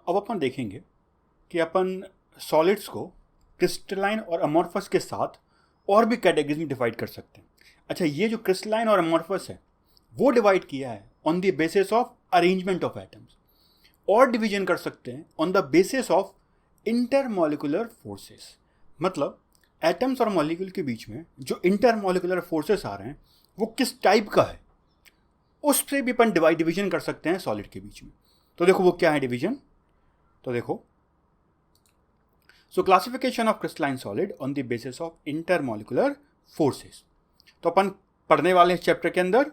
अब अपन देखेंगे कि अपन सॉलिड्स को क्रिस्टलाइन और अमॉर्फस के साथ और भी कैटेगरीज में डिवाइड कर सकते हैं। अच्छा, ये जो क्रिस्टलाइन और अमॉर्फस है वो डिवाइड किया है on the basis of arrangement of atoms, और डिवीजन कर सकते हैं on the basis of intermolecular forces. मतलब एटम्स और मॉलिक्यूल के बीच में जो इंटरमॉलिक्यूलर फोर्सेस आ रहे हैं वो किस टाइप का है, उससे भी अपन डिवीजन कर सकते हैं सॉलिड के बीच में। तो देखो वो क्या है डिवीजन। तो देखो, सो classification of crystalline solid on the basis of intermolecular forces. तो अपन पढ़ने वाले हैं चैप्टर के अंदर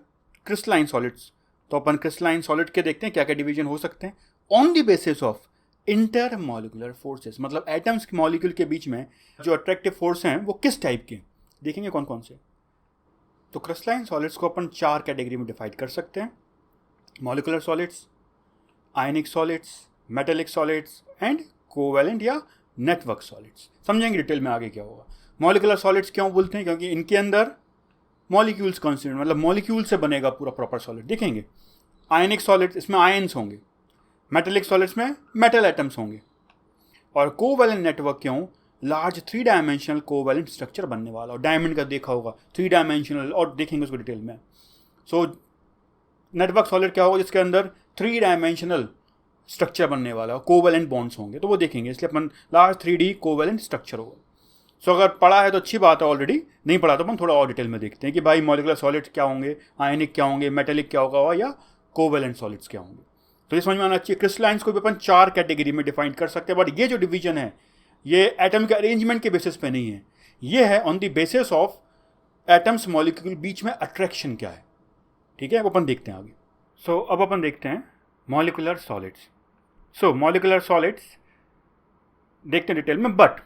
क्रिस्टलाइन सॉलिड्स। तो अपन क्रिस्टलाइन सॉलिड के देखते हैं क्या क्या डिवीजन हो सकते हैं on the basis of intermolecular forces. मतलब एटम्स मॉलिक्यूल के बीच में जो अट्रैक्टिव फोर्स हैं वो किस टाइप के, देखेंगे कौन कौन से। तो क्रिस्टलाइन सॉलिड्स को अपन 4 कैटेगरी में डिवाइड कर सकते हैं: molecular solids, ionic solids, metallic solids and covalent या नेटवर्क सॉलिड्स। समझेंगे डिटेल में आगे क्या होगा। मॉलिक्यूलर सॉलिड्स क्यों बोलते हैं? क्योंकि इनके अंदर मॉलिक्यूल्स कॉन्स्टिट्यूट, मतलब मॉलिक्यूल से बनेगा पूरा प्रॉपर सॉलिड। देखेंगे आयनिक सॉलिड्स, इसमें आयन्स होंगे। मेटेलिक सॉलिड्स में मेटल एटम्स होंगे। और कोवैलेंट नेटवर्क क्यों? लार्ज 3 डायमेंशनल कोवैलेंट स्ट्रक्चर बनने वाला। और डायमंड का देखा होगा 3 डायमेंशनल, और देखेंगे उसको डिटेल में। सो नेटवर्क सॉलिड क्या होगा? जिसके अंदर 3 डायमेंशनल स्ट्रक्चर बनने वाला है, कोवैलेंट बॉन्ड्स होंगे, तो वो देखेंगे। इसलिए अपन लार्ज 3D कोवैलेंट स्ट्रक्चर होगा। सो अगर पढ़ा है तो अच्छी बात है, ऑलरेडी नहीं पढ़ा तो अपन थोड़ा और डिटेल में देखते हैं कि भाई मॉलिक्यूलर सॉलिड्स क्या होंगे, आयनिक क्या होंगे, मेटेलिक क्या होगा या कोवैलेंट सॉलिड्स क्या होंगे। तो ये समझ में आना चाहिए। क्रिस्टलाइंस को भी अपन 4 कैटेगरी में डिफाइन कर सकते हैं, बट ये जो डिवीजन है ये एटम के अरेंजमेंट के बेसिस पे नहीं है, ये है on the basis of atoms molecule बीच में अट्रैक्शन क्या है। ठीक है, वो अपन देखते हैं आगे। सो अब अपन देखते हैं मॉलिक्यूलर सॉलिड्स। सो मॉलिक्यूलर सॉलिड्स देखते हैं डिटेल में, बट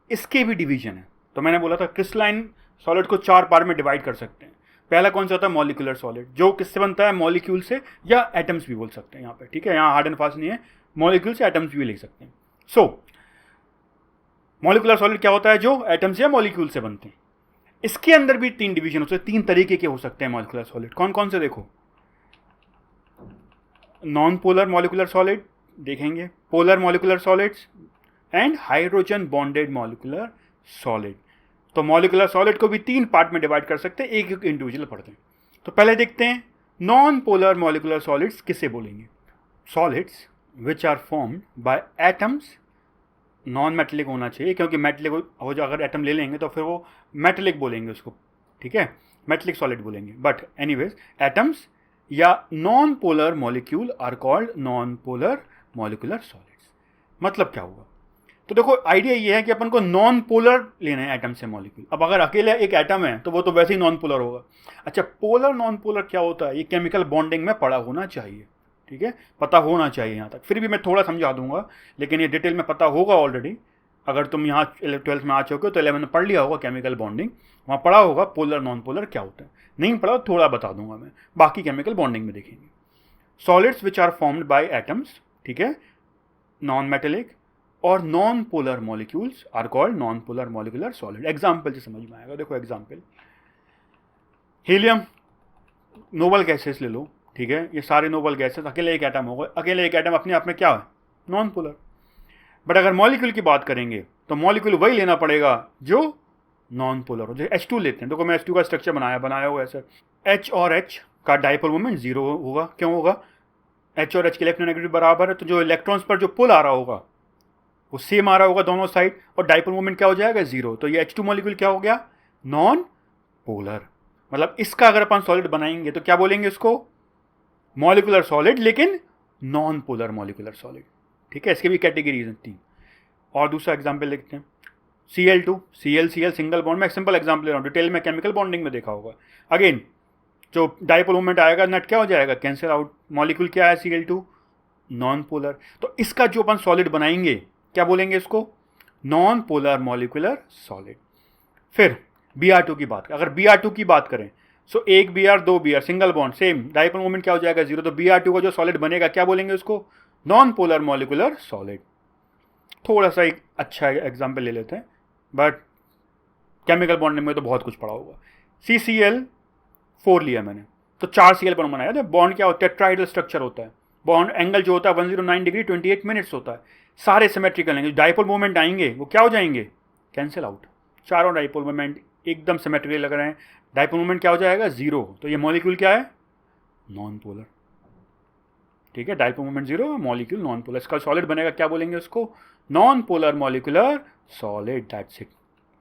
इसके भी डिवीजन है। तो मैंने बोला था क्रिस्टलाइन सॉलिड को 4 पार्ट में डिवाइड कर सकते हैं। पहला कौन सा होता है? मॉलिक्यूलर सॉलिड, जो किससे बनता है? मॉलिक्यूल से, या एटम्स भी बोल सकते हैं यहाँ पे। ठीक है, यहाँ हार्ड एंड फास्ट नहीं है, मॉलिक्यूल से एटम्स भी लिख सकते हैं। सो मॉलिक्यूलर सॉलिड क्या होता है? जो एटम्स या मॉलिक्यूल से बनते हैं। इसके अंदर भी 3 डिवीजन हो सकते हैं, 3 तरीके के हो सकते हैं मॉलिक्यूलर सॉलिड। कौन कौन से? देखो, नॉन पोलर मॉलिक्यूलर सॉलिड देखेंगे, polar molecular solids and hydrogen bonded molecular solid. तो मॉलिक्यूलर सॉलिड को भी 3 पार्ट में डिवाइड कर सकते हैं, एक एक इंडिविजुअल पढ़ते हैं। तो पहले देखते हैं नॉन पोलर मॉलिक्यूलर सॉलिड्स किसे बोलेंगे? Solids which are formed by atoms. Non metallic होना चाहिए, क्योंकि मेटेलिक हो जाए अगर एटम ले लेंगे तो फिर वो मेटेलिक बोलेंगे उसको। ठीक है, मेटेलिक सॉलिड बोलेंगे। बट एनीवेज एटम्स या non polar molecule are called non polar molecular solids. मतलब क्या होगा? तो देखो आइडिया ये है कि अपन को नॉन पोलर लेना है एटम से मॉलिक्यूल। अब अगर अकेले एक एटम है तो वो तो वैसे ही नॉन पोलर होगा। अच्छा, पोलर नॉन पोलर क्या होता है? ये केमिकल बॉन्डिंग में पढ़ा होना चाहिए। ठीक है, पता होना चाहिए यहाँ तक। फिर भी मैं थोड़ा समझा दूंगा, लेकिन ये डिटेल में पता होगा ऑलरेडी। अगर तुम यहाँ 12th में आ चुके हो तो 11 में पढ़ लिया होगा केमिकल बॉन्डिंग, वहाँ पढ़ा होगा पोलर नॉन पोलर क्या होता है। नहीं पढ़ा तो थोड़ा बता दूंगा मैं, बाकी केमिकल बॉन्डिंग में देखेंगे। Solids which are formed by atoms, ठीक है, नॉन मेटेलिक और non polar molecules are called non polar molecular solid. Example से समझ में आएगा। देखो एग्जाम्पल, हीलियम, नोबल गैसेस ले लो। ठीक है, ये सारे नोबल गैसेस, अकेले एक एटम होगा। अकेले एक एटम अपने आप में क्या है? Non polar. बट अगर मॉलिक्यूल की बात करेंगे तो मॉलिक्यूल वही लेना पड़ेगा जो नॉन पोलर हो। जैसे H2 लेते हैं, देखो मैं H2 का स्ट्रक्चर बनाया हुआ ऐसे। H और H का डाइपोल मोमेंट 0 होगा। क्यों होगा? H और H के इलेक्ट्रोनेगेटिव बराबर है, तो जो इलेक्ट्रॉन्स पर जो पुल आ रहा होगा वो सेम आ रहा होगा दोनों साइड, और डाइपोल मोमेंट क्या हो जाएगा? 0। तो ये H2 मॉलिक्यूल क्या हो गया? Non polar. मतलब इसका अगर अपन सॉलिड बनाएंगे तो क्या बोलेंगे इसको? मॉलिक्यूलर सॉलिड, लेकिन नॉन पोलर मॉलिक्यूलर सॉलिड। ठीक है, इसके भी कैटेगरीज हैं 3। और दूसरा एग्जाम्पल देखते हैं, Cl2, Cl सिंगल बॉन्ड में एक सिंपल एग्जाम्पल ले रहा हूँ, डिटेल में केमिकल बॉन्डिंग में देखा होगा। अगेन जो डाइपोल मोमेंट आएगा, नेट क्या हो जाएगा? Cancel out. मॉलिक्यूल क्या है? Cl2, non polar. तो इसका जो अपन सॉलिड बनाएंगे क्या बोलेंगे इसको? Non polar molecular solid. फिर Br2 की बात, अगर Br2 की बात करें, सो एक Br, 2 Br, single bond, same dipole moment क्या हो जाएगा? 0। तो Br2 का जो सॉलिड बनेगा क्या बोलेंगे उसको? Non polar molecular solid. थोड़ा सा एक अच्छा एग्जाम्पल ले लेते हैं, बट केमिकल बॉन्डिंग में तो बहुत कुछ पढ़ा होगा। CCl4 लिया मैंने, तो 4 Cl बॉन्ड बनाया। तो बॉन्ड क्या होता है? टेट्राहेड्रल स्ट्रक्चर होता है। बॉन्ड एंगल जो होता है 109 डिग्री 28 मिनट्स होता है, सारे सिमेट्रिकल एंगल। डाइपोल मोमेंट आएंगे वो क्या हो जाएंगे, कैंसिल आउट। चारों डाइपोल मोमेंट एकदम सिमेट्रिकल लग रहे हैं, डाइपोल मोमेंट क्या हो जाएगा, जीरो। तो ये मॉलिक्यूल क्या है, नॉन पोलर। ठीक है, dipole moment zero, molecule non polar. इसका सॉलिड बनेगा, क्या बोलेंगे उसको, non polar molecular solid. That's it,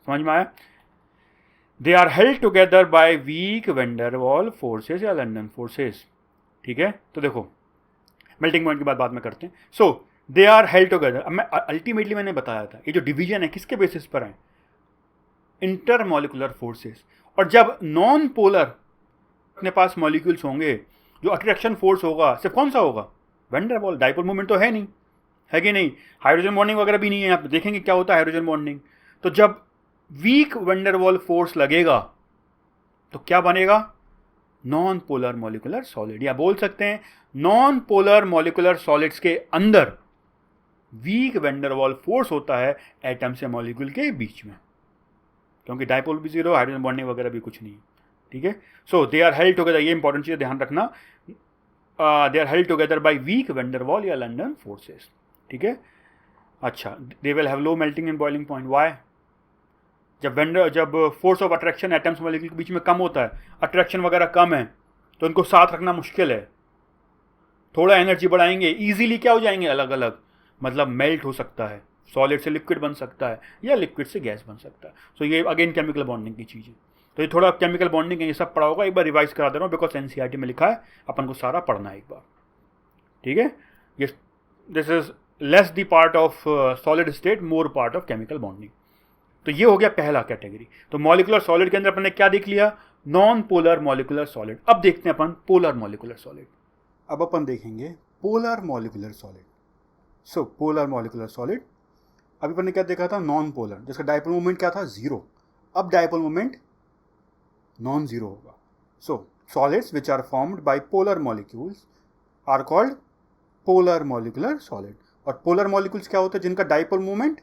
समझ में आया। They are held together by weak van der Waals forces या लंदन फोर्सेस। ठीक है, तो देखो मेल्टिंग पॉइंट की बाद में करते हैं। सो दे आर हेल्ड टुगेदर। अब मैं अल्टीमेटली मैंने बताया था ये जो डिवीजन है किसके बेसिस पर है, इंटरमॉलिकुलर फोर्सेस। और जब नॉन पोलर अपने पास मॉलिक्यूल्स होंगे, जो अट्रैक्शन फोर्स होगा सिर्फ कौन सा होगा, वैन डाइपोल मूवमेंट तो है नहीं, है कि नहीं, हाइड्रोजन बॉन्डिंग वगैरह भी नहीं है। आप देखेंगे क्या होता है हाइड्रोजन बॉन्डिंग। तो जब वीक वंडरवॉल फोर्स लगेगा तो क्या बनेगा, नॉन पोलर मॉलिकुलर सॉलिड। या बोल सकते हैं नॉन पोलर मॉलिकुलर सॉलिड्स के अंदर वीक वैंडरवॉल फोर्स होता है एटम से मॉलिक्यूल के बीच में, क्योंकि डाइपोल भी जीरो, हाइड्रोजन बॉन्डिंग वगैरह भी कुछ नहीं। ठीक है, so they are held together, ये इंपॉर्टेंट चीज़ ध्यान रखना, they are held together by weak van der Waal या लंदन फोर्सेस। ठीक है, अच्छा, they will have low melting and boiling point. Why, जब force of attraction atoms molecule के बीच में कम होता है, अट्रैक्शन वगैरह कम है, तो इनको साथ रखना मुश्किल है। थोड़ा एनर्जी बढ़ाएंगे इजीली क्या हो जाएंगे, अलग अलग, मतलब मेल्ट हो सकता है, सॉलिड से लिक्विड बन सकता है या लिक्विड से गैस बन सकता है। सो ये अगेन केमिकल बॉन्डिंग की चीज़ है। तो ये थोड़ा केमिकल बॉन्डिंग है, ये सब पढ़ा होगा, एक बार रिवाइज करा दे रहा हूँ बिकॉज एनसीईआरटी में लिखा है, अपन को सारा पढ़ना है एक बार। ठीक है, ये this is less the part of solid state, more part of chemical bonding. तो ये हो गया पहला कैटेगरी। तो मॉलिकुलर सॉलिड के अंदर अपन ने क्या देख लिया, नॉन पोलर मॉलिकुलर सॉलिड। अब देखते हैं अपन पोलर मॉलिकुलर सॉलिड। अब अपन देखेंगे polar molecular solid. So polar molecular solid, अभी अपन ने क्या देखा था, नॉन पोलर, जिसका डाइपोल मोमेंट क्या था, जीरो। अब डाइपोल मोमेंट नॉन जीरो होगा। So solids which are formed by polar molecules are called polar molecular solid. और पोलर मॉलिक्यूल्स क्या होते हैं, जिनका डाइपोल मोमेंट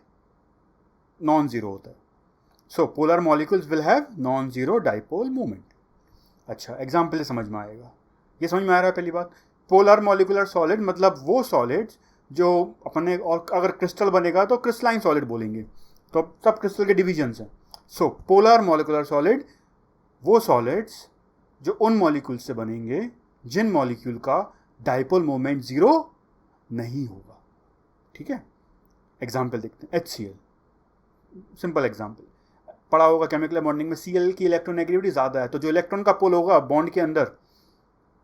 नॉन जीरो होता है। So polar molecules will have non zero dipole moment. अच्छा, example से समझ में आएगा, ये समझ में आ रहा है। पहली बात, पोलर मॉलिकुलर सॉलिड मतलब वो सॉलिड्स जो अपने, और अगर क्रिस्टल बनेगा तो क्रिस्टलाइन सॉलिड बोलेंगे, तो सब क्रिस्टल के डिविजन्स हैं। सो पोलर मॉलिकुलर सॉलिड वो सॉलिड्स जो उन मॉलिक्यूल से बनेंगे जिन मॉलिक्यूल का डाइपोल मोमेंट जीरो नहीं होगा। ठीक है, एग्जाम्पल देखते हैं, HCl, सिंपल एग्जाम्पल पढ़ा होगा केमिकल बॉन्डिंग में, Cl की इलेक्ट्रोनेगेटिविटी ज़्यादा है, तो जो इलेक्ट्रॉन का पोल होगा बॉन्ड के अंदर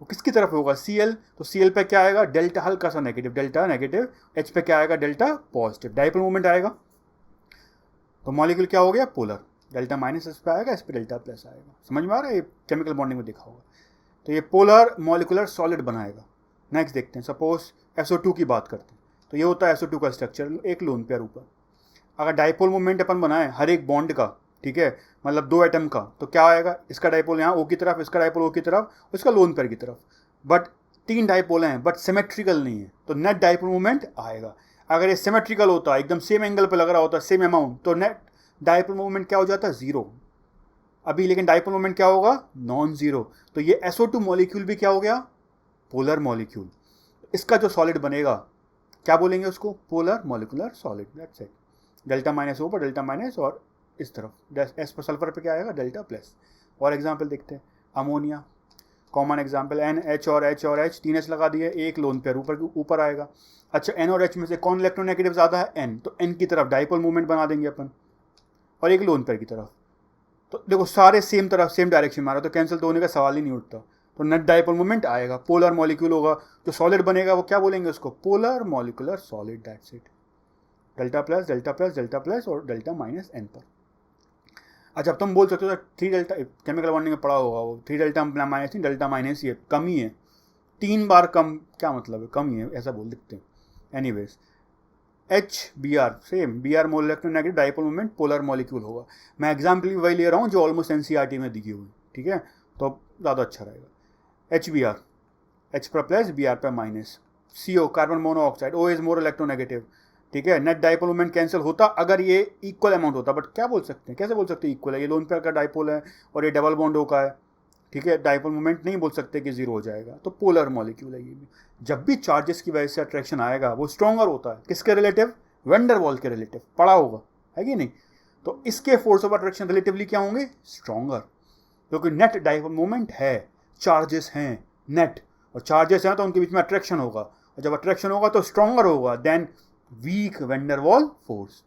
वो किसकी तरफ होगा, Cl। तो Cl पे क्या आएगा, डेल्टा हल्का सा नेगेटिव, डेल्टा नेगेटिव। H पे क्या आएगा, डेल्टा पॉजिटिव, डाइपोल मोमेंट आएगा। तो मॉलिक्यूल क्या हो गया, पोलर, डेल्टा माइनस इस पे आएगा, इस पे डेल्टा प्लस आएगा। समझ में आ रहा है, ये केमिकल बॉन्डिंग में देखा होगा। तो ये पोलर मॉलिकुलर सॉलिड बनाएगा। नेक्स्ट देखते हैं, सपोज SO2 की बात करते हैं। तो ये होता है SO2 का स्ट्रक्चर, एक लोन पेयर ऊपर। अगर डाइपोल मोमेंट अपन बनाए हर एक बॉन्ड का, ठीक है, मतलब दो एटम का, तो क्या आएगा, इसका डाइपोल यहाँ O की तरफ, इसका डाइपोल O की तरफ, इसका लोन पेयर की तरफ। बट तीन डाइपोल हैं बट सिमेट्रिकल नहीं है, तो नेट डाइपोल मोमेंट आएगा। अगर ये सिमेट्रिकल होता, एकदम सेम एंगल पे लग रहा होता, सेम अमाउंट, तो नेट डाइपोल मोमेंट क्या हो जाता है, जीरो। अभी लेकिन डाइपोल मोमेंट क्या होगा, नॉन जीरो। तो ये SO2 मॉलिक्यूल भी क्या हो गया, पोलर मॉलिक्यूल। इसका जो सॉलिड बनेगा क्या बोलेंगे उसको, polar molecular solid. That's it. Delta minus O पर डेल्टा माइनस, और इस तरफ S पर सल्फर पे क्या आएगा, डेल्टा प्लस। और एग्जाम्पल देखते हैं, अमोनिया, कॉमन एग्जाम्पल, NH और H, 3 H लगा दिए, एक लोन पेयर ऊपर आएगा। अच्छा, N और H में से कौन इलेक्ट्रोनेगेटिव ज़्यादा है, N, तो N की तरफ डाइपोल मूवमेंट बना देंगे अपन, और एक लोन पेयर की तरफ। तो देखो सारे सेम तरफ, सेम डायरेक्शन में आ रहा, तो कैंसिल तो होने का सवाल ही नहीं उठता। तो नेट डाइपोल मूवमेंट आएगा, पोलर मॉलिक्यूल होगा, जो सॉलिड बनेगा वो क्या बोलेंगे उसको, polar molecular solid. That's it. Delta plus, delta plus, delta plus और डेल्टा माइनस N पर। अच्छा, अब तुम बोल सकते हो 3 डेल्टा, केमिकल बॉन्डिंग में पढ़ा होगा वो, 3 डेल्टा माइनस, 3 डेल्टा माइनस, ये कम ही है, 3 बार कम, क्या मतलब है, कम ही है, ऐसा बोल सकते हैं। Anyways, HBr same, Br more electronegative, dipole moment, polar molecule होगा। मैं एग्जाम्पल भी वही ले रहा हूँ जो ऑलमोस्ट NCERT में दी हुई, ठीक है, तो ज़्यादा अच्छा रहेगा। HBr, H पर प्लस, Br पर minus, CO carbon monoxide, O is more electronegative, ठीक है। नेट डाइपोल मोमेंट कैंसिल होता अगर ये इक्वल अमाउंट होता, बट क्या बोल सकते हैं, कैसे बोल सकते हैं इक्वल है, ये लोन पेयर का डाइपोल है और ये डबल बॉन्ड O का है, ठीक है, डाइपोल मोमेंट नहीं बोल सकते कि जीरो हो जाएगा, तो पोलर मॉलिक्यूल है ये भी। जब भी चार्जेस की वजह से अट्रैक्शन आएगा वो स्ट्रॉन्गर होता है, किसके रिलेटिव? वैन डर वाल्स के रिलेटिव, पढ़ा होगा है कि नहीं। तो इसके फोर्स ऑफ अट्रैक्शन रिलेटिवली क्या होंगे? स्ट्रॉन्गर, क्योंकि नेट डाइपोल मोमेंट है, चार्जेस हैं नेट, और चार्जेस हैं तो उनके बीच में अट्रैक्शन होगा, और जब अट्रैक्शन होगा तो स्ट्रॉन्गर होगा then week van der Waal force.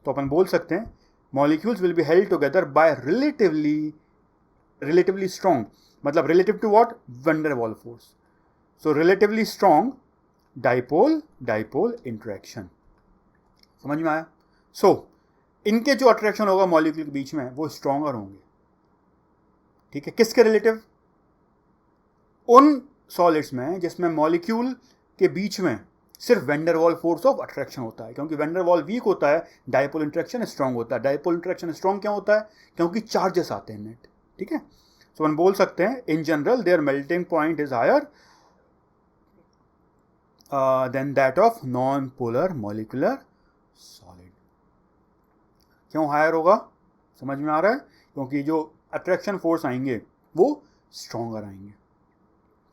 तो अपन बोल सकते हैं molecules will be held together by relatively strong, मतलब relative to what? Van der Waal force. So relatively strong dipole interaction, समझ में आया? सो इनके जो अट्रैक्शन होगा मॉलिक्यूल के बीच में वो स्ट्रॉन्गर होंगे, ठीक है। किसके रिलेटिव? उन सॉलिड्स में जिसमें मॉलिक्यूल के बीच में सिर्फ van der Waal force of attraction होता है, क्योंकि वैन डर वाल वीक होता है, डाइपोल इंटरेक्शन स्ट्रॉन्ग होता है। डाइपोल इंटरेक्शन स्ट्रॉन्ग क्यों होता है? क्योंकि चार्जेस आते हैं नेट, ठीक है। सो हम बोल सकते हैं in general their melting point is higher than that of non polar molecular solid. क्यों हायर होगा? समझ में आ रहा है? क्योंकि जो अट्रैक्शन फोर्स आएंगे वो स्ट्रॉन्गर आएंगे।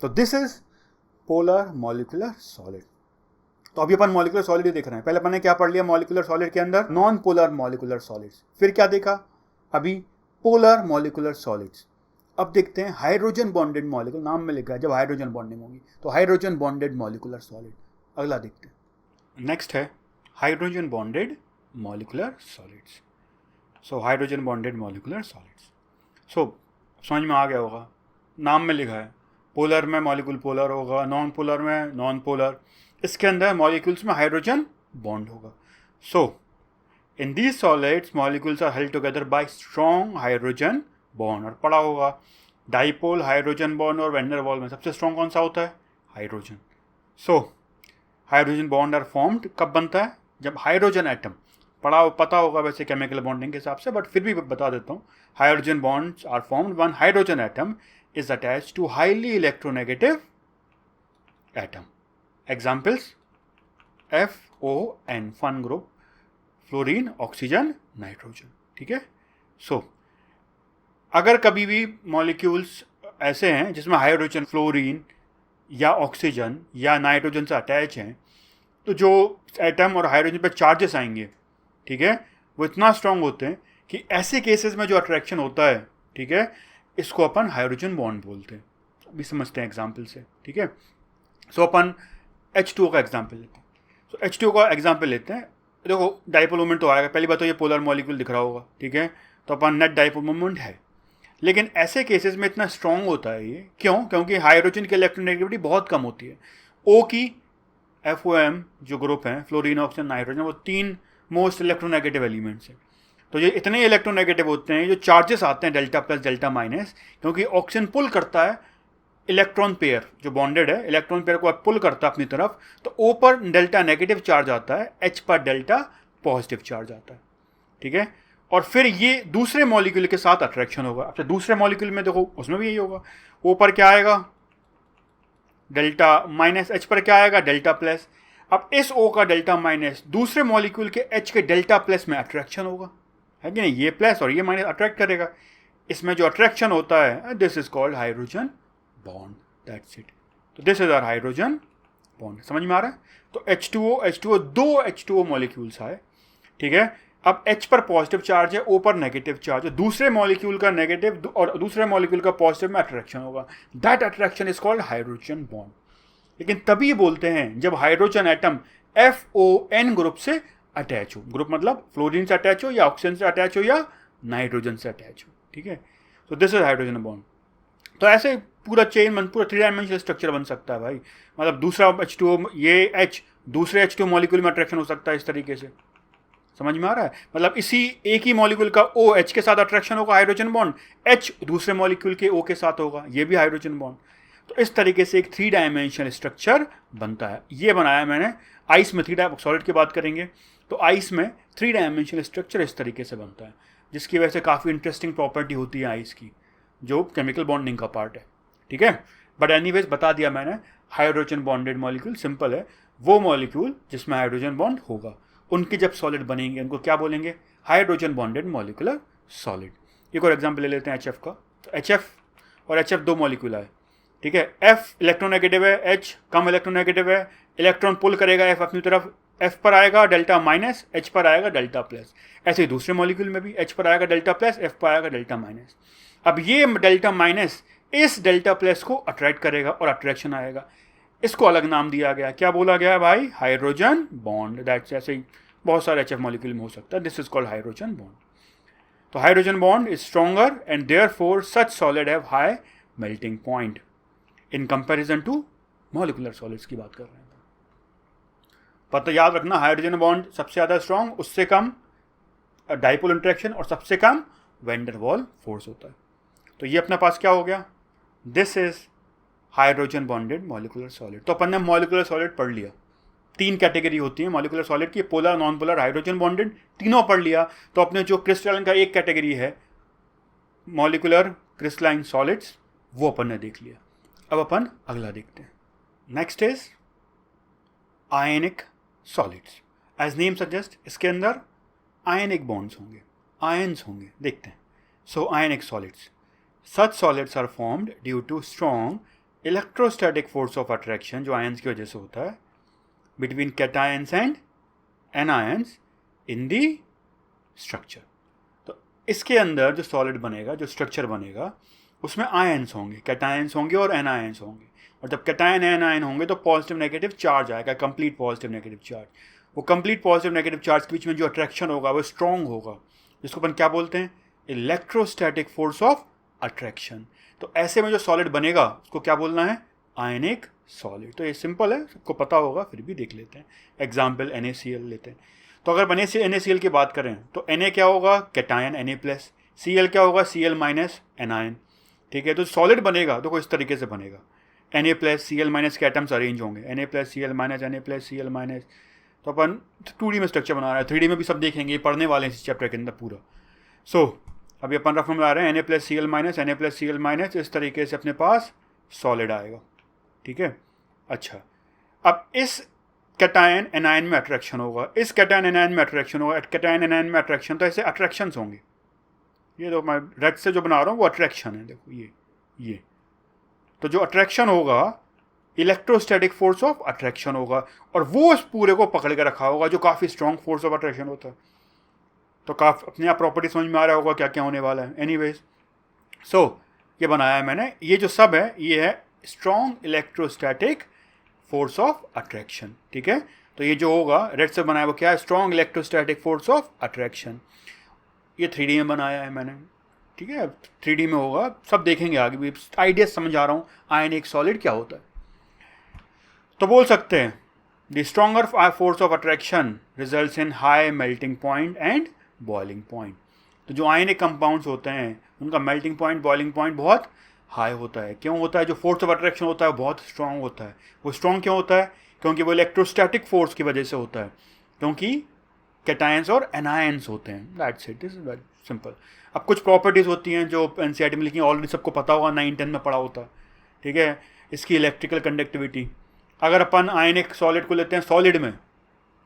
तो this is polar molecular solid. तो अभी अपन मॉलिक्यूलर सॉलिड ही देख रहे हैं। पहले अपन ने क्या पढ़ लिया मॉलिक्यूलर सॉलिड के अंदर? Non polar molecular solids. फिर क्या देखा? अभी पोलर मॉलिक्यूलर सॉलिड्स। अब देखते हैं हाइड्रोजन बॉन्डेड मॉलिक्यूल, नाम में लिखा है जब हाइड्रोजन बॉन्डिंग होगी तो हाइड्रोजन बॉन्डेड मॉलिक्यूलर सॉलिड। अगला देखते हैं। नेक्स्ट है hydrogen bonded molecular solids. So hydrogen bonded molecular solids. So समझ में आ गया होगा, नाम में लिखा है पोलर में मॉलिक्यूल पोलर होगा, नॉन पोलर में नॉन पोलर। इसके अंदर मॉलिक्यूल्स में हाइड्रोजन बॉन्ड होगा। So in these solids molecules are held together by strong hydrogen bond. और पढ़ा होगा डाइपोल, हाइड्रोजन बॉन्ड और वैन डर वाल में सबसे स्ट्रॉन्ग कौन सा होता है? Hydrogen. So hydrogen bond are formed कब बनता है? जब हाइड्रोजन एटम, पता होगा वैसे केमिकल बॉन्डिंग के हिसाब से, बट फिर भी बता देता हूँ। Hydrogen bonds are formed when hydrogen atom is attached to highly electronegative atom. Examples: FON, fun group, fluorine, oxygen, nitrogen, ठीक है। सो अगर कभी भी मॉलिक्यूल्स ऐसे हैं जिसमें हाइड्रोजन, फ्लोरीन या ऑक्सीजन या नाइट्रोजन से अटैच हैं, तो जो एटम और हाइड्रोजन पे चार्जेस आएंगे, ठीक है, वो इतना स्ट्रांग होते हैं कि ऐसे केसेस में जो अट्रैक्शन होता है, ठीक है, इसको अपन हाइड्रोजन बॉन्ड बोलते हैं। अभी समझते हैं एग्जाम्पल से, ठीक है। सो अपन H2O का एग्जाम्पल लेते हैं। सो H2O का एग्जाम्पल लेते हैं। देखो डाइपोल मोमेंट तो आएगा, पहली बात तो ये पोलर मॉलिक्यूल दिख रहा होगा, ठीक है, तो अपन नेट डाइपोल मोमेंट है। लेकिन ऐसे केसेस में इतना स्ट्रॉन्ग होता है ये, क्यों? क्योंकि हाइड्रोजन की इलेक्ट्रोनेगेटिविटी बहुत कम होती है। O की FOM जो ग्रुप हैं, फ्लोरीन, ऑक्सीजन, नाइट्रोजन, वो 3 मोस्ट इलेक्ट्रोनेगेटिव एलिमेंट्स हैं। तो ये इतने इलेक्ट्रोनेगेटिव होते हैं, जो चार्जेस आते हैं डेल्टा प्लस डेल्टा माइनस, क्योंकि ऑक्सीजन पुल करता है इलेक्ट्रॉन पेयर जो बॉन्डेड है, इलेक्ट्रॉन पेयर को पुल करता है अपनी तरफ, तो O पर डेल्टा नेगेटिव चार्ज आता है, H पर डेल्टा पॉजिटिव चार्ज आता है, ठीक है। और फिर ये दूसरे मॉलिक्यूल के साथ अट्रैक्शन होगा। अब दूसरे मॉलिक्यूल में देखो उसमें भी यही होगा, O पर क्या आएगा? डेल्टा माइनस, H पर क्या आएगा? Delta plus. अब इस O का डेल्टा माइनस दूसरे मॉलिक्यूल के H के डेल्टा प्लस में अट्रैक्शन होगा, है कि नहीं? ये प्लस और ये माइनस अट्रैक्ट करेगा। इसमें जो अट्रैक्शन होता है this is called hydrogen bond, that's it. तो this is our hydrogen bond. समझ में आ रहा है? तो H2O दो H2O मॉलिक्यूल्स आए, ठीक है। अब H पर पॉजिटिव चार्ज है, O पर नेगेटिव चार्ज है। दूसरे मॉलिक्यूल का नेगेटिव और दूसरे मॉलिक्यूल का पॉजिटिव में अट्रैक्शन होगा, that attraction is called hydrogen bond. लेकिन तभी बोलते हैं जब हाइड्रोजन एटम FON ग्रुप से अटैच हो। ग्रुप मतलब फ्लोरीन से अटैच हो या ऑक्सीजन से अटैच हो या नाइट्रोजन से अटैच हो, ठीक है। तो दिस इज हाइड्रोजन बॉन्ड। तो ऐसे पूरा चेन पूरा 3 डायमेंशनल स्ट्रक्चर बन सकता है भाई। मतलब दूसरा H2O, ये H दूसरे H2O मॉलिक्यूल में अट्रैक्शन हो सकता है इस तरीके से। समझ में आ रहा है? मतलब इसी एक ही मॉलिक्यूल का O H के साथ अट्रैक्शन होगा, हाइड्रोजन बॉन्ड, H दूसरे मॉलिक्यूल के O के साथ होगा, ये भी हाइड्रोजन बॉन्ड। तो इस तरीके से एक 3 डायमेंशनल स्ट्रक्चर बनता है। ये बनाया मैंने आइस में, 3 सॉलिड की बात करेंगे तो आइस में 3 डायमेंशनल स्ट्रक्चर इस तरीके से बनता है, जिसकी वजह से काफ़ी इंटरेस्टिंग प्रॉपर्टी होती है आइस की, जो केमिकल बॉन्डिंग का पार्ट है, ठीक है। बट एनीवेज बता दिया मैंने, हाइड्रोजन बॉन्डेड मॉलिक्यूल सिंपल है, वो मॉलिक्यूल जिसमें हाइड्रोजन बॉन्ड होगा, उनके जब सॉलिड बनेंगे उनको क्या बोलेंगे? Hydrogen bonded molecular solid. एक और एग्जाम्पल ले लेते हैं HF का। तो HF और HF 2 मॉलिक्यूल है, ठीक है। F इलेक्ट्रोनेगेटिव है, H कम इलेक्ट्रोनेगेटिव है, इलेक्ट्रॉन पुल करेगा F अपनी तरफ, F पर आएगा डेल्टा माइनस, H पर आएगा डेल्टा प्लस। ऐसे ही दूसरे मॉलिक्यूल में भी H पर आएगा डेल्टा प्लस, F पर आएगा डेल्टा माइनस। अब ये डेल्टा माइनस इस डेल्टा प्लस को अट्रैक्ट करेगा और अट्रैक्शन आएगा। इसको अलग नाम दिया गया, क्या बोला गया है भाई? Hydrogen bond. दैट्स ऐसे ही बहुत सारे HF मॉलिक्यूल में हो सकता है। This is called hydrogen bond. तो hydrogen bond is stronger and therefore such solid have high melting point in comparison to molecular solids की बात कर रहे हैं। पता याद रखना, हाइड्रोजन बॉन्ड सबसे ज़्यादा स्ट्रॉन्ग, उससे कम डाइपोल इंटरेक्शन और सबसे कम वैन डर वाल फोर्स होता है। तो ये अपने पास क्या हो गया? This is hydrogen bonded molecular solid. तो अपन ने मॉलिक्यूलर सॉलिड पढ़ लिया। 3 कैटेगरी होती है मॉलिक्यूलर सॉलिड की, polar, non polar, hydrogen bonded, तीनों पढ़ लिया। तो अपने जो क्रिस्टलाइन का एक कैटेगरी है मॉलिक्यूलर क्रिस्टलाइन सॉलिड्स, वो अपन ने देख लिया। अब अपन अगला देखते हैं। Next is ionic solids. As name suggest, इसके अंदर आयनिक बॉन्ड्स होंगे, आयन्स होंगे। देखते हैं। So ionic solids, such solids are formed due to strong electrostatic force of attraction, जो आयन्स की वजह से होता है, between cations and anions in the structure. तो इसके अंदर जो सॉलिड बनेगा, जो स्ट्रक्चर बनेगा, उसमें आयन्स होंगे, कैटायंस होंगे और एनायंस होंगे। और जब कैटायन एनायन होंगे तो पॉजिटिव नेगेटिव चार्ज आएगा, कंप्लीट पॉजिटिव नेगेटिव चार्ज। वो कंप्लीट पॉजिटिव नेगेटिव चार्ज के बीच में जो अट्रैक्शन होगा वो स्ट्रॉन्ग होगा, जिसको अपन क्या बोलते हैं? Electrostatic force of attraction. तो ऐसे में जो सॉलिड बनेगा उसको क्या बोलना है? आयनिक सॉलिड। तो ये सिंपल है, सबको पता होगा, फिर भी देख लेते हैं। एग्जाम्पल NaCl लेते हैं। तो अगर NaCl की बात करें तो Na क्या होगा? कैटायन Na+, Cl क्या होगा? Cl- एनायन, ठीक है। तो सॉलिड बनेगा तो इस तरीके से बनेगा, Na+, Cl- के एटम्स अरेंज होंगे, Na+, Cl-, Na+, Cl-। तो अपन 2D में स्ट्रक्चर बना रहे हैं, 3D में भी सब देखेंगे, पढ़ने वाले हैं इस चैप्टर के अंदर पूरा। सो अभी अपन रफ में बना रहे हैं Na+, Cl-, Cl-, इस तरीके से अपने पास सॉलिड आएगा, ठीक है। अच्छा, अब इस कैटायन एनायन में अट्रैक्शन होगा, इस कैटायन एनायन में अट्रैक्शन होगा, कैटायन एनायन में अट्रैक्शन। तो ऐसे अट्रैक्शंस होंगे। ये तो मैं रेड से जो बना रहा हूँ वो अट्रैक्शन है, देखो ये। तो जो अट्रैक्शन होगा, इलेक्ट्रोस्टैटिक फोर्स ऑफ अट्रैक्शन होगा, और वो उस पूरे को पकड़ के रखा होगा, जो काफ़ी स्ट्रॉन्ग फोर्स ऑफ अट्रैक्शन होता है। तो काफ़ी अपने आप प्रॉपर्टी समझ में आ रहा होगा क्या क्या होने वाला है। एनीवेज, सो ये बनाया है मैंने। ये जो सब है ये है strong electrostatic force of attraction, ठीक है। तो ये जो होगा रेड से बनाया वो क्या है? Strong electrostatic force of attraction. ये 3D में बनाया है मैंने, ठीक है। 3D में होगा, सब देखेंगे आगे भी। आइडिया समझा रहा हूँ आयनिक सॉलिड क्या होता है। तो बोल सकते हैं the stronger force of attraction results in high melting point and boiling point. तो जो आयनिक कंपाउंड्स होते हैं उनका मेल्टिंग पॉइंट, बॉइलिंग पॉइंट बहुत हाई होता है। क्यों होता है? जो फोर्स ऑफ अट्रैक्शन होता है वो बहुत स्ट्रॉन्ग होता है। वो स्ट्रॉन्ग क्यों होता है? क्योंकि वो इलेक्ट्रोस्टैटिक फोर्स की वजह से होता है, क्योंकि कैटायंस और एनायंस होते हैं। That's it, this is very simple. अब कुछ प्रॉपर्टीज़ होती हैं जो NCERT में लिखी, ऑलरेडी सबको पता होगा, 9-10 में पढ़ा होता है, ठीक है। इसकी इलेक्ट्रिकल कंडक्टिविटी, अगर अपन आयनिक सॉलिड को लेते हैं सॉलिड में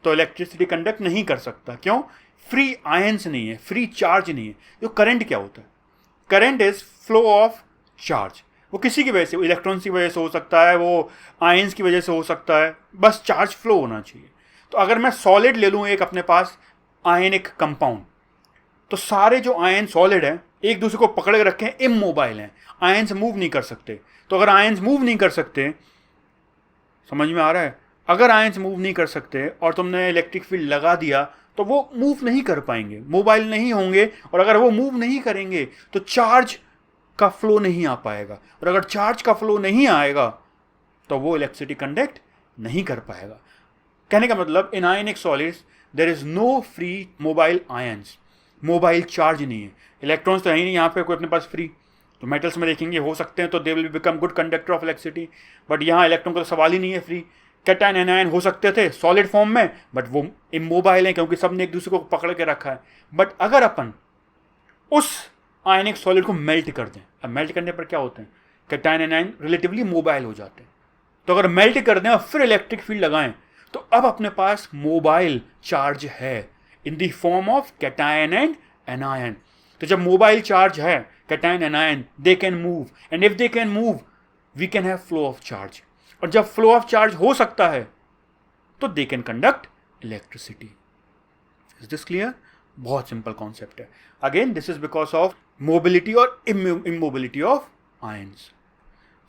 तो इलेक्ट्रिसिटी कंडक्ट नहीं कर सकता। क्यों? फ्री आयंस नहीं है, फ्री चार्ज नहीं है। जो करंट क्या होता है? Current is flow of charge. वो किसी की वजह से, इलेक्ट्रॉन्स की वजह से हो सकता है, वो आयंस की वजह से हो सकता है, बस चार्ज फ्लो होना चाहिए। तो अगर मैं सॉलिड ले लूँ एक अपने पास आयनिक कंपाउंड, तो सारे जो आयन सॉलिड हैं एक दूसरे को पकड़ के रखे हैं, इमोबाइल हैं, आयंस मूव नहीं कर सकते। तो अगर आयंस मूव नहीं कर सकते, समझ में आ रहा है? अगर आयंस मूव नहीं कर सकते और तुमने इलेक्ट्रिक फील्ड लगा दिया तो वो मूव नहीं कर पाएंगे, मोबाइल नहीं होंगे। और अगर वो मूव नहीं करेंगे तो चार्ज का फ्लो नहीं आ पाएगा, और अगर चार्ज का फ्लो नहीं आएगा तो वो इलेक्ट्रिसिटी कंडक्ट नहीं कर पाएगा। कहने का मतलब, in ionic solids there is no free mobile ions, mobile charge नहीं है। इलेक्ट्रॉन्स तो है ही नहीं यहाँ पे कोई अपने पास फ्री। तो मेटल्स में देखेंगे हो सकते हैं तो they will become good conductor of electricity, but यहाँ इलेक्ट्रॉन का तो सवाल ही नहीं है फ्री। कैटायन एनायन हो सकते थे सॉलिड फॉर्म में, बट वो इमोबाइल हैं क्योंकि सबने एक दूसरे को पकड़ के रखा है। बट अगर अपन उस आयनिक सॉलिड को मेल्ट कर दें, अब मेल्ट करने पर क्या होते हैं? कैटायन एनायन रिलेटिवली मोबाइल हो जाते हैं। तो अगर मेल्ट कर दें और फिर इलेक्ट्रिक फील्ड लगाएं तो अब अपने पास मोबाइल चार्ज है in the form of cation and anion. तो जब मोबाइल चार्ज है cation anion, they can move, and if they can move we can have flow of charge, और जब फ्लो ऑफ चार्ज हो सकता है तो they can conduct electricity. Is this clear? बहुत सिंपल कॉन्सेप्ट है। Again this is because of mobility और immobility of ions.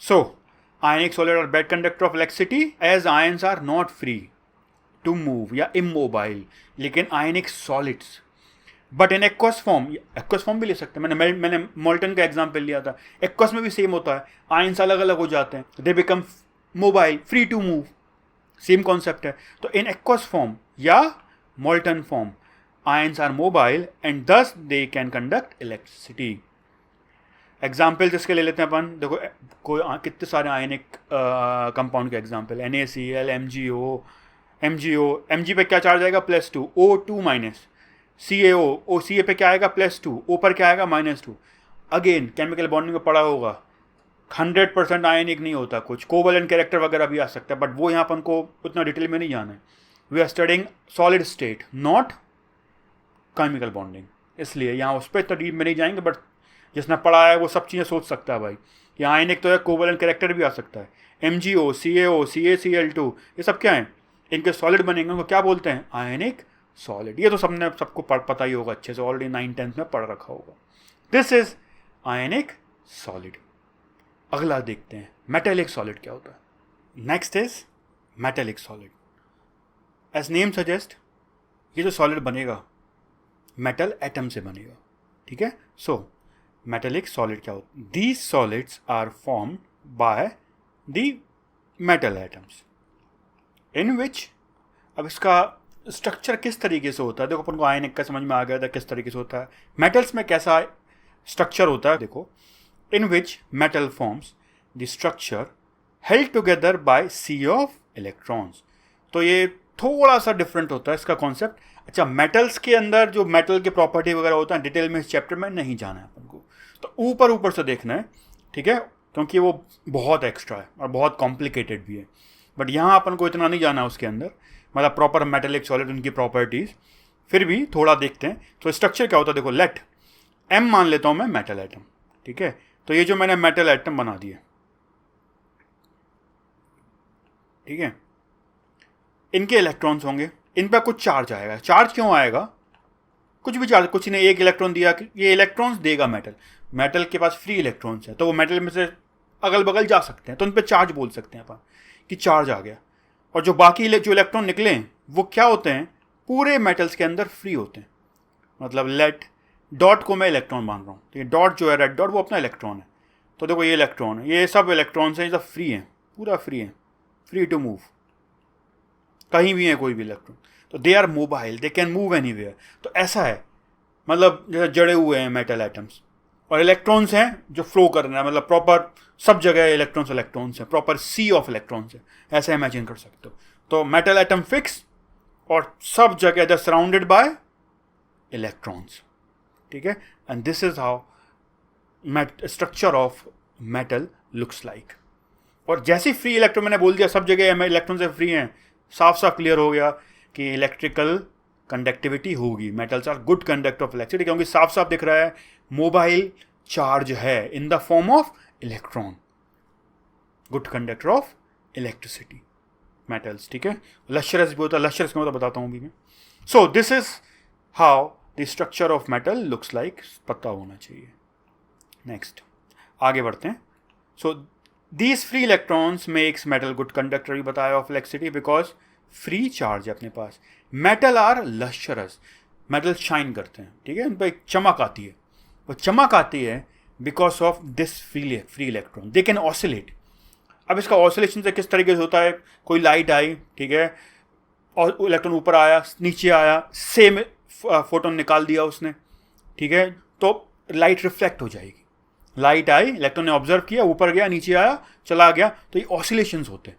So ionic solid are bad conductor of electricity as ions are not free to move या immobile, लेकिन ionic solids but in aqueous form भी ले सकते हैं। मैंने molten का example लिया था, एक्वस में भी सेम होता है, आयंस अलग अलग हो जाते हैं, they become mobile, free to move, same concept है। तो इन एक्वस फॉर्म या molten form ions are mobile and thus they can conduct electricity. Example जिसके ले लेते हैं अपन, देखो कोई कितने सारे आयनिक कंपाउंड के एग्जाम्पल, NaCl, MgO, Mg पे क्या चार्ज आएगा +2, O2 माइनस, CaO, Ca पे क्या आएगा +2, O पर क्या आएगा -2। अगेन केमिकल बॉन्डिंग में पढ़ा होगा 100% आयनिक नहीं होता, कुछ कोवलेंट कैरेक्टर वगैरह भी आ सकता है, बट वो यहाँ अपन को उतना डिटेल में नहीं जाना है। We are studying solid state not chemical bonding, इसलिए यहाँ उस पर इतना डीप में नहीं जाएंगे, बट जिसने पढ़ा है वो सब चीज़ें सोच सकता है भाई। ये आयनिक तो है, कोवलेंट कैरेक्टर भी आ सकता है। MgO, CaO, CaCl2 ये सब क्या है, इनके सॉलिड बनेंगे, उनको क्या बोलते हैं, आयनिक सॉलिड। ये तो सबको पता ही होगा अच्छे से, ऑलरेडी 9th-10th में पढ़ रखा होगा। This is ionic solid. अगला देखते हैं मेटेलिक सॉलिड क्या होता है। Next is metallic solid. As name suggest, ये जो सॉलिड बनेगा मेटल एटम से बनेगा, ठीक है। सो मेटेलिक सॉलिड क्या होता है, these solids are formed by the metal atoms in which, अब इसका स्ट्रक्चर किस तरीके से होता है, देखो अपन को आयनिक का समझ में आ गया था किस तरीके से होता है, मेटल्स में कैसा स्ट्रक्चर होता है, देखो in which metal forms the structure held together by sea of electrons. तो ये थोड़ा सा डिफरेंट होता है इसका कॉन्सेप्ट। अच्छा, मेटल्स के अंदर जो मेटल के प्रॉपर्टी वगैरह होता है डिटेल में इस चैप्टर में नहीं जाना है अपन को, तो ऊपर से देखना है, ठीक है, क्योंकि वो बहुत एक्स्ट्रा है और बहुत कॉम्प्लिकेटेड भी है। बट यहाँ अपन को इतना नहीं जाना है उसके अंदर, मतलब प्रॉपर मेटेलिक सॉलिड उनकी प्रॉपर्टीज़, फिर भी थोड़ा देखते हैं। तो स्ट्रक्चर क्या होता है, देखो लेट M मान लेता हूँ मैं मेटल एटम, ठीक है। तो ये जो मैंने मेटल एटम बना दिए, ठीक है, इनके इलेक्ट्रॉन्स होंगे, इन पर कुछ चार्ज आएगा। चार्ज क्यों आएगा, कुछ भी चार्ज, कुछ नहीं, एक इलेक्ट्रॉन दिया कि ये इलेक्ट्रॉन्स देगा मेटल के पास फ्री इलेक्ट्रॉन्स है, तो वो मेटल में से अगल बगल जा सकते हैं, तो उन पर चार्ज बोल सकते हैं अपन कि चार्ज आ गया। और जो बाकी जो इलेक्ट्रॉन निकले वो क्या होते हैं, पूरे मेटल्स के अंदर फ्री होते हैं। मतलब लेट डॉट को मैं इलेक्ट्रॉन मान रहा हूँ, तो ये डॉट जो है रेड डॉट वो अपना इलेक्ट्रॉन है, तो देखो ये इलेक्ट्रॉन है, ये सब इलेक्ट्रॉन्स हैं, ये सब फ्री हैं, पूरा फ्री है, फ्री टू मूव, कहीं भी है कोई भी इलेक्ट्रॉन, तो they are mobile, they can move anywhere. तो ऐसा है, मतलब जैसे जड़े हुए हैं मेटल एटम्स, और इलेक्ट्रॉन्स हैं जो फ्लो कर रहे हैं, मतलब प्रॉपर सब जगह इलेक्ट्रॉन्स हैं, प्रॉपर सी ऑफ इलेक्ट्रॉन्स है, ऐसे इमेजिन कर सकते हो। तो मेटल एटम फिक्स और सब जगह दे सराउंडेड बाय इलेक्ट्रॉन्स, ठीक है। And this is how structure of metal looks like. और जैसे फ्री इलेक्ट्रॉन मैंने बोल दिया सब जगह इलेक्ट्रॉन से फ्री हैं, साफ साफ क्लियर हो गया कि इलेक्ट्रिकल कंडक्टिविटी होगी, metals are good conductor of electricity, क्योंकि साफ साफ दिख रहा है मोबाइल चार्ज है in the form of electron, good conductor of electricity metals, ठीक है। लश्चरस भी होता है, लश्चरस का मतलब बताता हूँ अभी मैं। So this is how the structure of metal looks like, पता होना चाहिए। नेक्स्ट आगे बढ़ते हैं। So these free electrons makes metal good conductor, भी बताया of electricity, because free charge है अपने पास। Metal are lustrous, metal shine करते हैं, ठीक है, उन पर एक चमक आती है, वो चमक आती है because of this free electron, they can oscillate. अब इसका ऑसिलेशन से किस तरीके से होता है, कोई लाइट आई, ठीक है, और इलेक्ट्रॉन ऊपर आया, नीचे आया, सेम फोटोन निकाल दिया उसने, ठीक है, तो लाइट रिफ्लेक्ट हो जाएगी। लाइट आई, इलेक्ट्रॉन ने ऑब्जर्व किया, ऊपर गया, नीचे आया, चला गया, तो ये ऑसिलेशंस होते हैं।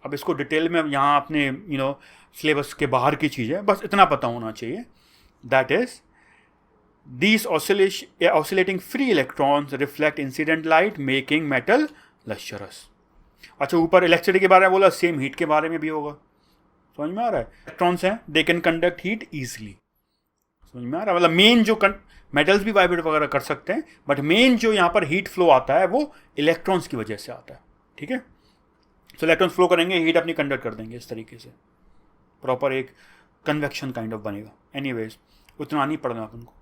अब इसको डिटेल में यहाँ अपने सिलेबस के बाहर की चीज़ है, बस इतना पता होना चाहिए, that is these oscillating free electrons reflect incident light making metal lustrous। अच्छा, ऊपर इलेक्ट्रिसिटी के बारे में बोला, सेम हीट के बारे में भी होगा, समझ में आ रहा है। इलेक्ट्रॉन्स हैं, दे कैन कंडक्ट हीट ईजिली, समझ में आ रहा है। मतलब मेन जो मेटल्स भी वाइब्रेट वगैरह कर सकते हैं, बट मेन जो यहाँ पर हीट फ्लो आता है वो इलेक्ट्रॉन्स की वजह से आता है, ठीक है। सो इलेक्ट्रॉन्स फ्लो करेंगे, हीट अपनी कंडक्ट कर देंगे इस तरीके से, प्रॉपर एक कन्वेक्शन काइंड ऑफ बनेगा। एनीवेज उतना नहीं पढ़ना अपन को।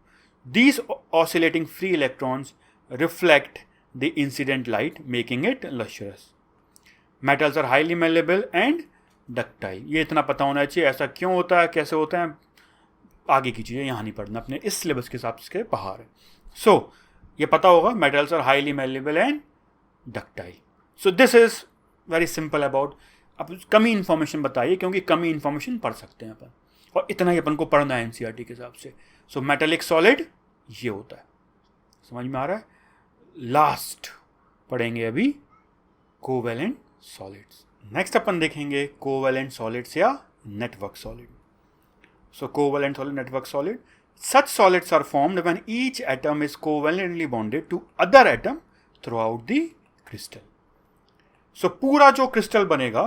These oscillating free electrons reflect the incident light making it lustrous. Metals are highly malleable and ductile. ये इतना पता होना चाहिए, ऐसा क्यों होता है, कैसे होता है, आगे की चीज़ें यहाँ नहीं पढ़ना, अपने इस सिलेबस के हिसाब से बाहर है। सो ये पता होगा, metals are highly malleable and ductile. So this is very simple about. अब कमी इन्फॉर्मेशन बताइए, क्योंकि कमी इन्फॉर्मेशन पढ़ सकते हैं अपन, और इतना ही अपन को पढ़ना है एनसीईआरटी के हिसाब से। सो मेटेलिक सॉलिड ये होता है, समझ में आ रहा है। लास्ट पढ़ेंगे अभी कोवेलेंट सॉलिड्स। नेक्स्ट अपन देखेंगे कोवेलेंट सॉलिड्स या network solid. So covalent solid, network solid, such solids are formed when each atom is covalently bonded to other atom throughout the crystal. So पूरा जो क्रिस्टल बनेगा,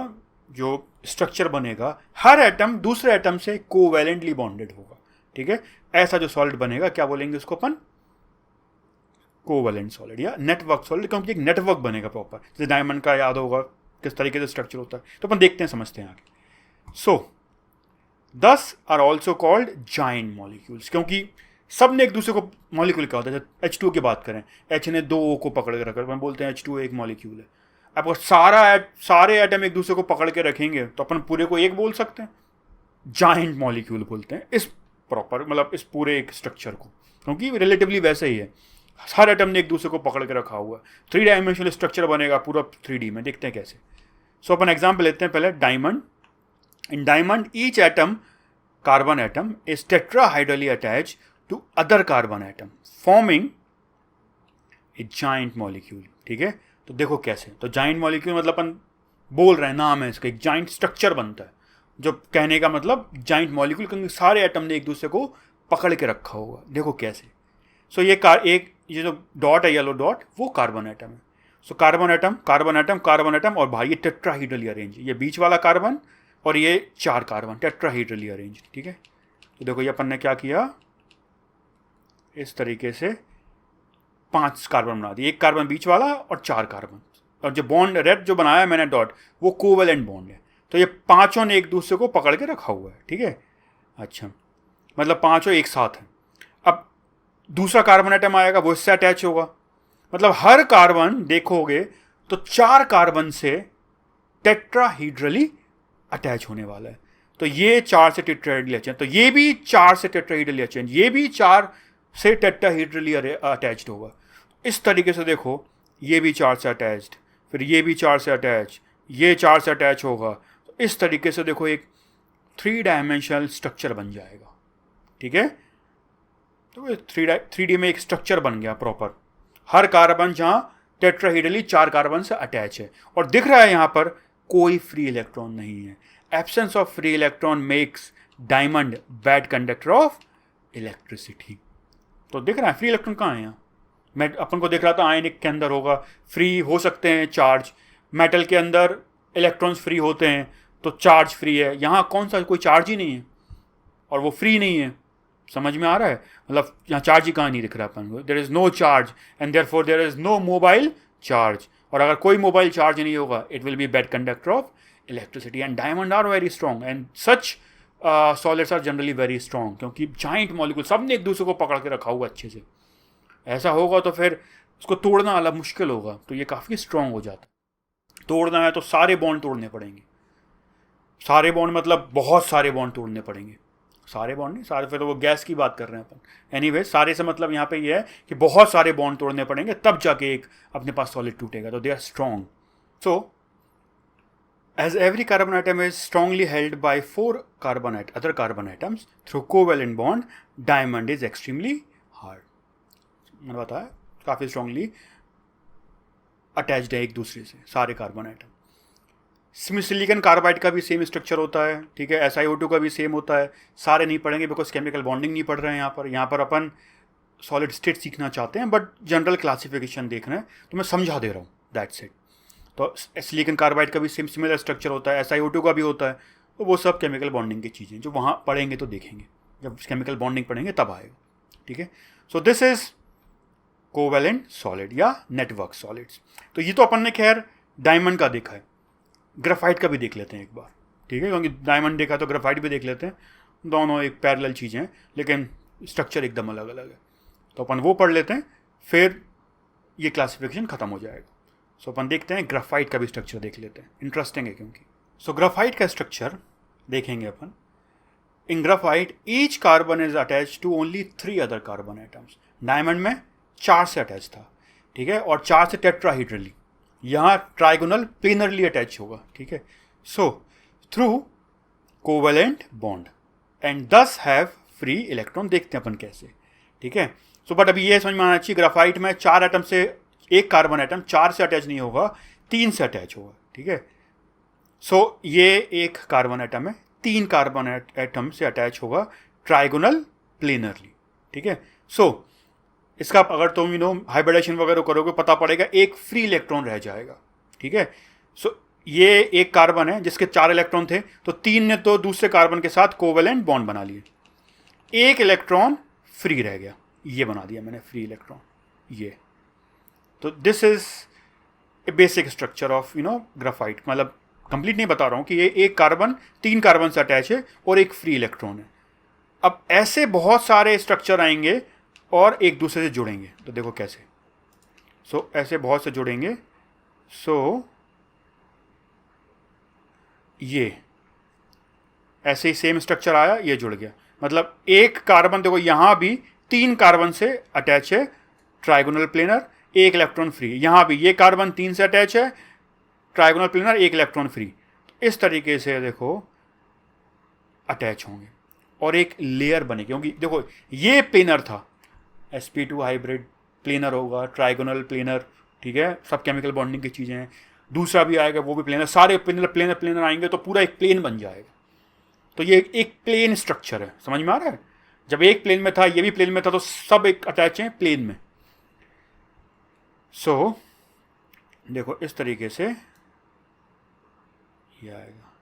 जो structure बनेगा, हर atom दूसरे atom से covalently bonded होगा, ठीक है। ऐसा जो सॉलिड बनेगा क्या बोलेंगे उसको अपन, कोवेलेंट सॉलिड या नेटवर्क सॉलिड, क्योंकि एक नेटवर्क बनेगा प्रॉपर। जैसे डायमंड का याद होगा किस तरीके से स्ट्रक्चर होता है, तो अपन देखते हैं, समझते हैं आगे। So these are also called giant molecules, क्योंकि सब ने एक दूसरे को मॉलिक्यूल क्या होता है। जैसे H2O की बात करें, H ने 2 O को पकड़ के रखा, अपन बोलते हैं H2O एक मॉलिक्यूल है। अब सारे एटम एक दूसरे को पकड़ के रखेंगे तो अपन पूरे को एक बोल सकते हैं, जाइंट मॉलिक्यूल बोलते हैं इस प्रॉपर, मतलब इस पूरे एक स्ट्रक्चर को, क्योंकि रिलेटिवली वैसे ही है, हर एटम ने एक दूसरे को पकड़ के रखा हुआ है। 3 डायमेंशनल स्ट्रक्चर बनेगा पूरा 3D में, देखते हैं कैसे। सो अपन एग्जाम्पल लेते हैं पहले, diamond. In diamond, each atom, carbon atom, is tetrahedrally attached to other carbon atom, forming a giant molecule, ठीक है। तो देखो कैसे, तो giant molecule मतलब अपन बोल रहे हैं, नाम है इसका, एक giant structure बनता है, जो कहने का मतलब giant molecule, क्योंकि सारे एटम ने एक दूसरे को पकड़ के रखा होगा। देखो कैसे। सो ये जो डॉट है, येलो डॉट, वो कार्बन एटम है। So carbon atom, carbon atom, carbon atom, और भाई ये टेट्राहेड्रली अरेंज, ये बीच वाला कार्बन और ये 4 कार्बन टेट्राहेड्रली अरेंज, ठीक है। तो देखो ये अपन ने क्या किया, इस तरीके से 5 कार्बन बना दिए, 1 कार्बन बीच वाला और 4 कार्बन, और जो बॉन्ड रेड जो बनाया मैंने डॉट, वो कोवेलेंट बॉन्ड है। तो ये पांचों ने एक दूसरे को पकड़ के रखा हुआ है, ठीक है। अच्छा, मतलब पांचों एक साथ हैं। अब दूसरा कार्बन एटम आएगा, वो इससे अटैच होगा, मतलब हर कार्बन देखोगे तो 4 कार्बन से टेट्राहेड्रली अटैच होने वाला है। तो ये 4 से टेट्राहेड्रली अटैच, तो ये भी 4 से टेट्राहेड्रली अटैच, ये भी 4 से टेट्राहेड्रली अटैच्ड होगा। इस तरीके से देखो, ये भी 4 से अटैच्ड, फिर ये भी 4 से अटैच, ये 4 से अटैच होगा। तो इस तरीके से देखो एक 3 डायमेंशनल स्ट्रक्चर बन जाएगा, ठीक है। तो 3D में एक स्ट्रक्चर बन गया प्रॉपर, हर कार्बन जहाँ टेट्राहेड्रली 4 कार्बन से अटैच है, और दिख रहा है यहाँ पर कोई फ्री इलेक्ट्रॉन नहीं है। Absence of free electron makes diamond bad conductor of electricity. तो दिख रहा है फ्री इलेक्ट्रॉन कहाँ है यहाँ, मैं अपन को दिख रहा था आयनिक के अंदर होगा, फ्री हो सकते हैं चार्ज, मेटल के अंदर इलेक्ट्रॉन्स फ्री होते हैं तो चार्ज फ्री है। यहाँ कौन सा, कोई चार्ज ही नहीं है और वो फ्री नहीं है, समझ में आ रहा है, मतलब यहाँ चार्ज ही कहाँ नहीं दिख रहा अपन को, there is no charge and therefore there is no mobile charge, और अगर कोई मोबाइल चार्ज नहीं होगा it will be bad conductor of electricity. And diamond are very strong and such solids are generally very strong, क्योंकि giant molecule सब ने एक दूसरे को पकड़ के रखा हुआ अच्छे से। ऐसा होगा तो फिर उसको तोड़ना अलग मुश्किल होगा, तो ये काफ़ी स्ट्रॉन्ग हो जाता है। तोड़ना है तो सारे बॉन्ड तोड़ने पड़ेंगे, सारे बॉन्ड मतलब बहुत सारे बॉन्ड तोड़ने पड़ेंगे, सारे बॉन्ड नहीं, सारे, फिर वो गैस की बात कर रहे हैं अपन। एनीवे सारे से मतलब यहाँ पे ये है कि बहुत सारे बॉन्ड तोड़ने पड़ेंगे तब जाके एक अपने पास सॉलिड टूटेगा, तो they are strong. So as every carbon atom is strongly held by 4 other carbon atoms through covalent bond, diamond is extremely hard. मैंने बताया काफ़ी स्ट्रांगली अटैच्ड है एक दूसरे से सारे कार्बन आइटम। सिलिकॉन कार्बाइड का भी सेम स्ट्रक्चर होता है, ठीक है। SiO2 का भी सेम होता है। सारे नहीं पढ़ेंगे बिकॉज केमिकल बॉन्डिंग नहीं पढ़ रहे हैं यहाँ पर अपन सॉलिड स्टेट सीखना चाहते हैं, बट जनरल क्लासिफिकेशन देख रहे हैं तो मैं समझा दे रहा हूँ, दैट्स इट। तो सिलिकॉन कार्बाइड का भी सेम सिमिलर स्ट्रक्चर होता है, SiO2 का भी होता है, तो वो सब केमिकल बॉन्डिंग की चीज़ें जो वहाँ पढ़ेंगे तो देखेंगे, जब केमिकल बॉन्डिंग पढ़ेंगे तब आएगा, ठीक है। सो दिस इज कोवेलेंट सॉलिड या नेटवर्क सॉलिड्स। तो ये तो अपन ने खैर डायमंड का देखा है, ग्राफाइट का भी देख लेते हैं एक बार, ठीक है, क्योंकि डायमंड देखा तो ग्राफाइट भी देख लेते हैं, दोनों एक पैरेलल चीज़ें हैं लेकिन स्ट्रक्चर एकदम अलग अलग है। तो अपन वो पढ़ लेते हैं, फिर ये क्लासिफिकेशन खत्म हो जाएगा। सो अपन देखते हैं ग्राफाइट का भी स्ट्रक्चर देख लेते हैं, इंटरेस्टिंग है क्योंकि। सो ग्राफाइट का स्ट्रक्चर देखेंगे अपन। In graphite each carbon is attach to only 3 other carbon atoms. Diamond में 4 से अटैच था, ठीक है, और 4 से टेट्राहीड्रली, यहाँ ट्राइगोनल प्लेनरली अटैच होगा, ठीक है। So through covalent bond and दस हैव फ्री इलेक्ट्रॉन। देखते हैं अपन कैसे, ठीक है। सो बट अभी ये समझ में आना चाहिए, ग्राफाइट में 4 एटम से एक कार्बन एटम 4 से अटैच नहीं होगा, 3 से अटैच होगा, ठीक है। सो ये एक कार्बन एटम है, 3 कार्बन एटम से अटैच होगा ट्राइगोनल प्लेनरली, ठीक है। सो इसका अगर तुम हाइब्रिडेशन वगैरह करोगे पता पड़ेगा एक फ्री इलेक्ट्रॉन रह जाएगा, ठीक है। सो ये एक कार्बन है जिसके 4 इलेक्ट्रॉन थे, तो 3 ने तो दूसरे कार्बन के साथ कोवेलेंट बॉन्ड बना लिए, एक इलेक्ट्रॉन फ्री रह गया, ये बना दिया मैंने फ्री इलेक्ट्रॉन, ये। तो this is a basic structure of graphite. मतलब कंप्लीट नहीं बता रहा हूँ कि ये एक कार्बन 3 कार्बन से अटैच है और एक फ्री इलेक्ट्रॉन है। अब ऐसे बहुत सारे स्ट्रक्चर आएंगे और एक दूसरे से जुड़ेंगे, तो देखो कैसे। सो ऐसे बहुत से जुड़ेंगे। सो ये ऐसे ही सेम स्ट्रक्चर आया, ये जुड़ गया, मतलब एक कार्बन देखो यहाँ भी 3 कार्बन से अटैच है ट्राइगोनल प्लेनर, एक इलेक्ट्रॉन फ्री। यहाँ भी ये कार्बन 3 से अटैच है ट्राइगोनल प्लेनर, एक इलेक्ट्रॉन फ्री। इस तरीके से देखो अटैच होंगे और एक लेयर बनेगी, क्योंकि देखो ये प्लेनर था, sp2 हाइब्रिड प्लेनर होगा, ट्राइगोनल प्लेनर, ठीक है, सब केमिकल बॉन्डिंग की चीज़ें हैं। दूसरा भी आएगा वो भी प्लेनर, सारे प्लेनर आएंगे तो पूरा एक प्लेन बन जाएगा। तो ये एक प्लेन स्ट्रक्चर है, समझ में आ रहा है। जब एक प्लेन में था ये भी प्लेन में था, तो सब एक अटैच हैं प्लेन में। सो देखो इस तरीके से ये आएगा,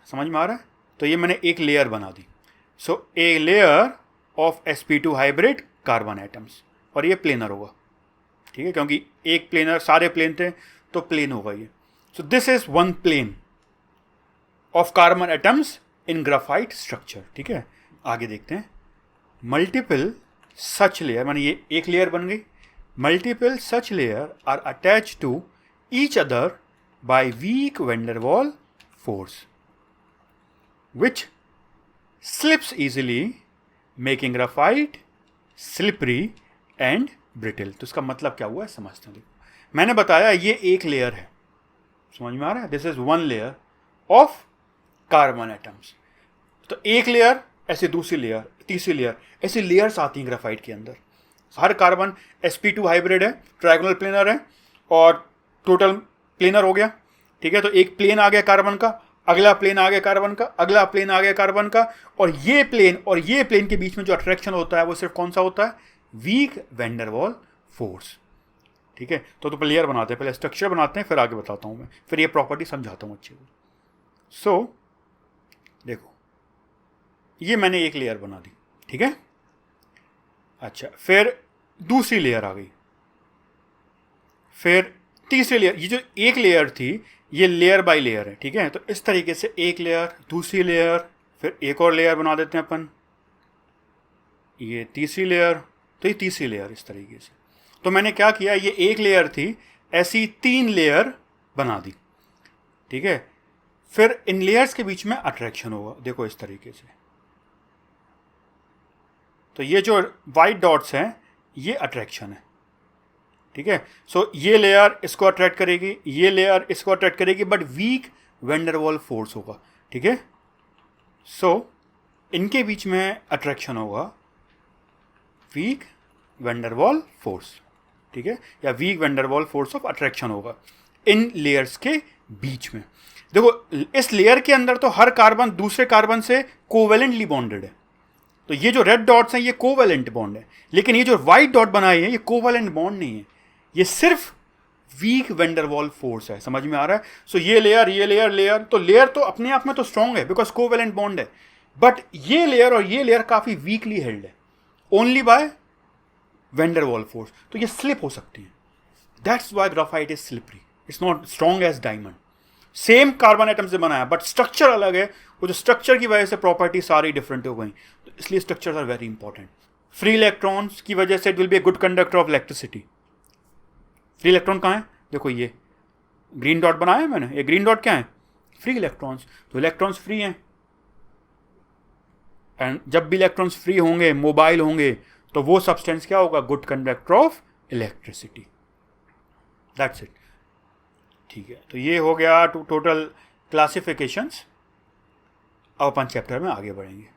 समझ में आ रहा है। तो ये मैंने एक लेयर बना दी। So a layer of sp2 hybrid carbon atoms, और ये प्लेनर होगा, ठीक है, क्योंकि एक प्लेनर, सारे प्लेन थे तो प्लेन होगा ये। So this is one plane of carbon atoms in graphite structure, ठीक है। आगे देखते हैं। मल्टीपल सच लेयर, माने ये एक लेयर बन गई। Multiple such layer are attach to each other by weak van der Waals force which slips easily making graphite slippery and brittle. तो इसका मतलब क्या हुआ है समझते हैं। मैंने बताया ये एक लेयर है, समझ में आ रहा है। This is one layer of carbon atoms. तो एक लेयर, ऐसे दूसरी लेयर, तीसरी लेयर, ऐसी लेयर्स आती हैं ग्राफाइट के अंदर। हर कार्बन sp2 हाइब्रिड है, ट्राइगोनल प्लेनर है और टोटल प्लेनर हो गया, ठीक है। तो एक प्लेन आ गया कार्बन का, अगला प्लेन आ गया कार्बन का, अगला प्लेन आ गया कार्बन का, और ये प्लेन के बीच में जो अट्रैक्शन होता है वो सिर्फ कौन सा होता है, वीक वैंडरवाल फोर्स, ठीक है। तो लेयर बनाते हैं, पहले स्ट्रक्चर बनाते हैं, फिर आगे बताता हूँ मैं, फिर ये प्रॉपर्टी समझाता हूँ अच्छे को। सो देखो ये मैंने एक लेयर बना दी, ठीक है। अच्छा, फिर दूसरी लेयर आ गई, फिर तीसरी लेयर। ये जो एक लेयर थी ये लेयर बाय लेयर है, ठीक है। तो इस तरीके से एक लेयर, दूसरी लेयर, फिर एक और लेयर बना देते हैं अपन, ये तीसरी लेयर, तो ये तीसरी लेयर इस तरीके से। तो मैंने क्या किया, ये एक लेयर थी, ऐसी 3 लेयर बना दी, ठीक है। फिर इन लेयर्स के बीच में अट्रैक्शन होगा, देखो इस तरीके से। तो ये जो वाइट डॉट्स हैं ये अट्रैक्शन है, ठीक है। सो ये लेयर इसको अट्रैक्ट करेगी, ये लेयर इसको अट्रैक्ट करेगी, बट वीक वैंडरवाल फोर्स होगा, ठीक है। सो इनके बीच में अट्रैक्शन होगा, वीक वैंडरवाल फोर्स, ठीक है, या week van der Waals force of attraction होगा इन लेयर्स के बीच में। देखो इस लेयर के अंदर तो हर कार्बन दूसरे कार्बन से कोवेलेंटली बॉन्डेड है, तो ये जो रेड डॉट्स हैं ये कोवेलेंट बॉन्ड है, लेकिन ये जो वाइट डॉट बनाए हैं ये कोवेलेंट बॉन्ड नहीं है, ये सिर्फ वीक वैंडरवाल फोर्स है, समझ में आ रहा है। सो ये लेयर, तो लेयर तो अपने आप में तो स्ट्रॉन्ग है बिकॉज कोवेलेंट बॉन्ड है, बट ये लेयर और ये लेयर काफ़ी वीकली हेल्ड है, only by van der Waals force, तो ये स्लिप हो सकती है. That's why graphite is slippery, it's not strong as diamond. Same carbon atom से बना है बट स्ट्रक्चर अलग है, वो जो स्ट्रक्चर की वजह से प्रॉपर्टी सारी डिफरेंट हो गई, तो इसलिए structures are very important. Free electrons की वजह से it will be a good conductor of electricity. Free electron कहाँ है, देखो ये ग्रीन डॉट बनाया है मैंने, ये ग्रीन डॉट क्या है, फ्री इलेक्ट्रॉन्स. तो इलेक्ट्रॉन्स फ्री हैं, एंड जब भी इलेक्ट्रॉन्स फ्री होंगे, मोबाइल होंगे, तो वो सब्सटेंस क्या होगा, good conductor of electricity. That's it. ठीक है, तो ये हो गया टोटल क्लासिफिकेशंस. अब अपन चैप्टर में आगे बढ़ेंगे.